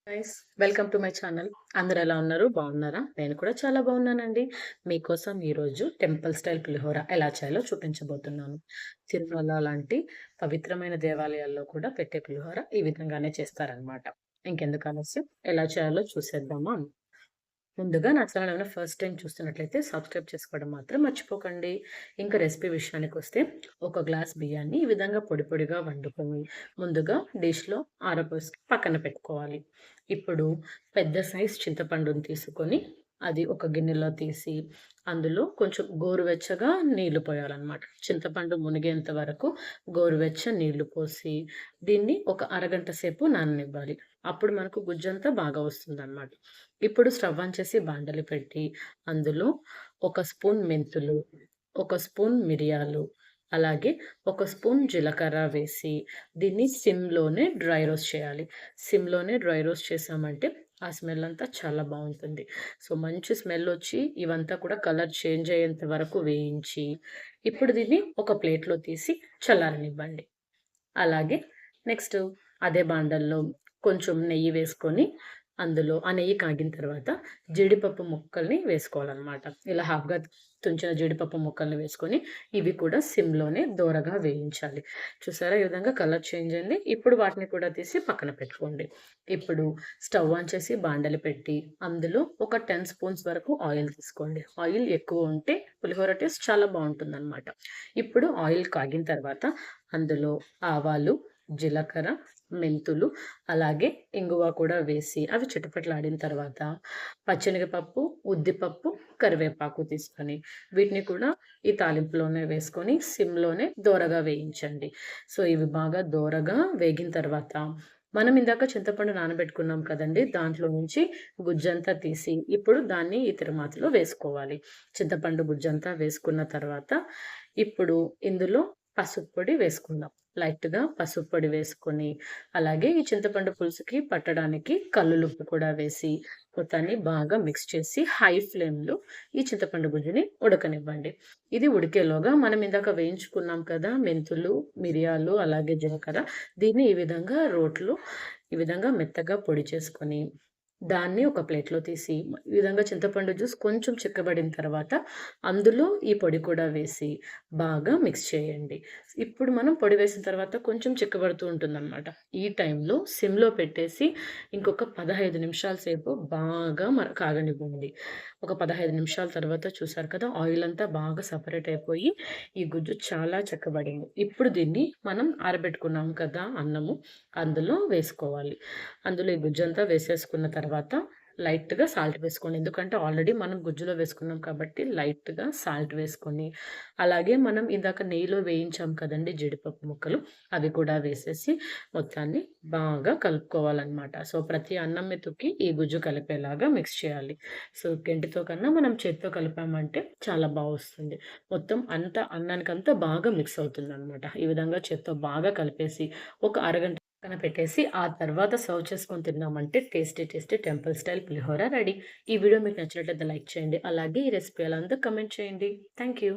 Guys, welcome to my channel. అందరూ ఎలా ఉన్నారు? బాగున్నారా? నేను కూడా చాలా బాగున్నానండి. మీకోసం ఈరోజు టెంపుల్ స్టైల్ పులిహోర ఎలా చేయాలో చూపించబోతున్నాను. తిరుమల లాంటి పవిత్రమైన దేవాలయాల్లో కూడా పెట్టే పులిహోర ఈ విధంగానే చేస్తారనమాట. ఇంకెందుకు ఆలస్యం, ఎలా చేయాలో చూసేద్దామా? ముందుగా నా ఛానల్ ఏమైనా ఫస్ట్ టైం చూస్తున్నట్లయితే సబ్స్క్రైబ్ చేసుకోవడం మాత్రం మర్చిపోకండి. ఇంకా రెసిపీ విషయానికి వస్తే, ఒక గ్లాస్ బియ్యాన్ని ఈ విధంగా పొడి పొడిగా వండుకొని ముందుగా డిష్‌లో ఆరబోసి పక్కన పెట్టుకోవాలి. ఇప్పుడు పెద్ద సైజ్ చింతపండుని తీసుకొని అది ఒక గిన్నెలో తీసి అందులో కొంచెం గోరువెచ్చగా నీళ్లు పోయాలన్నమాట. చింతపండు మునిగేంత వరకు గోరువెచ్చ నీళ్లు పోసి దీన్ని ఒక అరగంట సేపు నాననివ్వాలి. అప్పుడు మనకు గుజ్జంతా బాగా వస్తుందన్నమాట. ఇప్పుడు స్టవ్ ఆన్ చేసి బాండలి పెట్టి అందులో ఒక స్పూన్ మెంతులు, ఒక స్పూన్ మిరియాలు, అలాగే ఒక స్పూన్ జీలకర్ర వేసి దీన్ని సిమ్‌లోనే డ్రై రోస్ట్ చేయాలి. సిమ్‌లోనే డ్రై రోస్ట్ చేశామంటే ఆ స్మెల్ అంతా చాలా బావుంటుంది. సో, మంచి స్మెల్లొచ్చి ఇవంతా కూడా కలర్ చేంజ్ అయ్యేంత వరకు వేయించి, ఇప్పుడు దీన్ని ఒక ప్లేట్‌లో తీసి చల్లారనివ్వండి. అలాగే నెక్స్ట్ అదే బాండల్లో కొంచెం నెయ్యి వేసుకొని, అందులో ఆ నెయ్యి కాగిన తర్వాత జీడిపప్పు ముక్కల్ని వేసుకోవాలనమాట. ఇలా హాఫ్‌గా తుంచిన జీడిపప్పు ముక్కల్ని వేసుకొని, ఇవి కూడా సిమ్‌లోనే దోరగా వేయించాలి. చూసారా ఈ విధంగా కలర్ చేంజ్ అయింది. ఇప్పుడు వాటిని కూడా తీసి పక్కన పెట్టుకోండి. ఇప్పుడు స్టవ్ ఆన్ చేసి బాండలి పెట్టి, అందులో ఒక 10 స్పూన్స్ వరకు ఆయిల్ తీసుకోండి. ఆయిల్ ఎక్కువ ఉంటే పులిహోర టేస్ట్ చాలా బావుంటుందనమాట. ఇప్పుడు ఆయిల్ కాగిన తర్వాత అందులో ఆవాలు, జీలకర్ర, మెంతులు, అలాగే ఇంగువ కూడా వేసి అవి చిటపటలాడిన తర్వాత పచ్చెనగపప్పు, ఉద్దిపప్పు, కరివేపాకు తీసుకొని వీటిని కూడా ఈ తాలింపులోనే వేసుకొని సిమ్‌లోనే దోరగా వేయించండి. సో, ఇవి బాగా దోరగా వేగిన తర్వాత మనం ఇందాక చింతపండు నానబెట్టుకున్నాం కదండీ! దాంట్లో నుంచి గుజ్జంతా తీసి ఇప్పుడు దాన్ని ఈ తిరుమాతలో వేసుకోవాలి. చింతపండు గుజ్జంతా వేసుకున్న తర్వాత ఇప్పుడు ఇందులో పసుపు పొడి వేసుకుందాం. లైట్‌గా పసుపు పొడి వేసుకొని, అలాగే ఈ చింతపండు పులుసుకి పట్టడానికి కల్లులుప్పు కూడా వేసి, మొత్తాన్ని బాగా మిక్స్ చేసి హై ఫ్లేమ్‌లో ఈ చింతపండు గుజ్జుని ఉడకనివ్వండి. ఇది ఉడికేలోగా మనం ఇందాక వేయించుకున్నాం కదా! మెంతులు, మిరియాలు, అలాగే జీలకర్ర దీన్ని ఈ విధంగా రోట్లో ఈ విధంగా మెత్తగా పొడి చేసుకొని దాన్ని ఒక ప్లేట్‌లో తీసి, ఈ విధంగా చింతపండు జ్యూస్ కొంచెం చిక్కబడిన తర్వాత, అందులో ఈ పొడి కూడా వేసి, బాగా మిక్స్ చేయండి. ఇప్పుడు మనం పొడి వేసిన తర్వాత కొంచెం చిక్కబడుతూ ఉంటుందనమాట. ఈ టైంలో సిమ్‌లో పెట్టేసి, ఇంకొక 15 నిమిషాల సేపు బాగా కాగనివ్వండి. ఒక 15 నిమిషాల తర్వాత చూసారు కదా! ఆయిల్ అంతా బాగా సెపరేట్ అయిపోయి, ఈ గుజ్జు చాలా చిక్కబడింది. ఇప్పుడు దీన్ని మనం ఆరబెట్టుకున్నాం కదా అన్నము, అందులో వేసుకోవాలి. అందులో ఈ గుజ్జంతా వేసేసుకున్న తర్వాత లైట్‌గా సాల్ట్ వేసుకోండి. ఎందుకంటే ఆల్రెడీ మనం గుజ్జులో వేసుకున్నాం కాబట్టి లైట్‌గా సాల్ట్ వేసుకొని, అలాగే మనం ఇందాక నెయ్యిలో వేయించాం కదండీ జీడిపప్పు ముక్కలు, అవి కూడా వేసేసి మొత్తాన్ని బాగా కలుపుకోవాలనమాట. సో, ప్రతి అన్నం మెతుకి ఈ గుజ్జు కలిపేలాగా మిక్స్ చేయాలి. సో, గెంటితో కన్నా మనం చేత్తో కలిపామంటే చాలా వస్తుంది. మొత్తం అంతా అన్నానికంతా బాగా మిక్స్ అవుతుందనమాట. ఈ విధంగా చేత్తో బాగా కలిపేసి ఒక అరగంట పక్కన పెట్టేసి, ఆ తర్వాత సర్వ్ చేసుకొని తిన్నామంటే టేస్టీ టేస్టీ టెంపుల్ స్టైల్ పులిహోర రెడీ. ఈ వీడియో మీకు నచ్చినట్లయితే లైక్ చేయండి. అలాగే ఈ రెసిపీ ఎలా ఉందో కామెంట్ చేయండి. Thank you.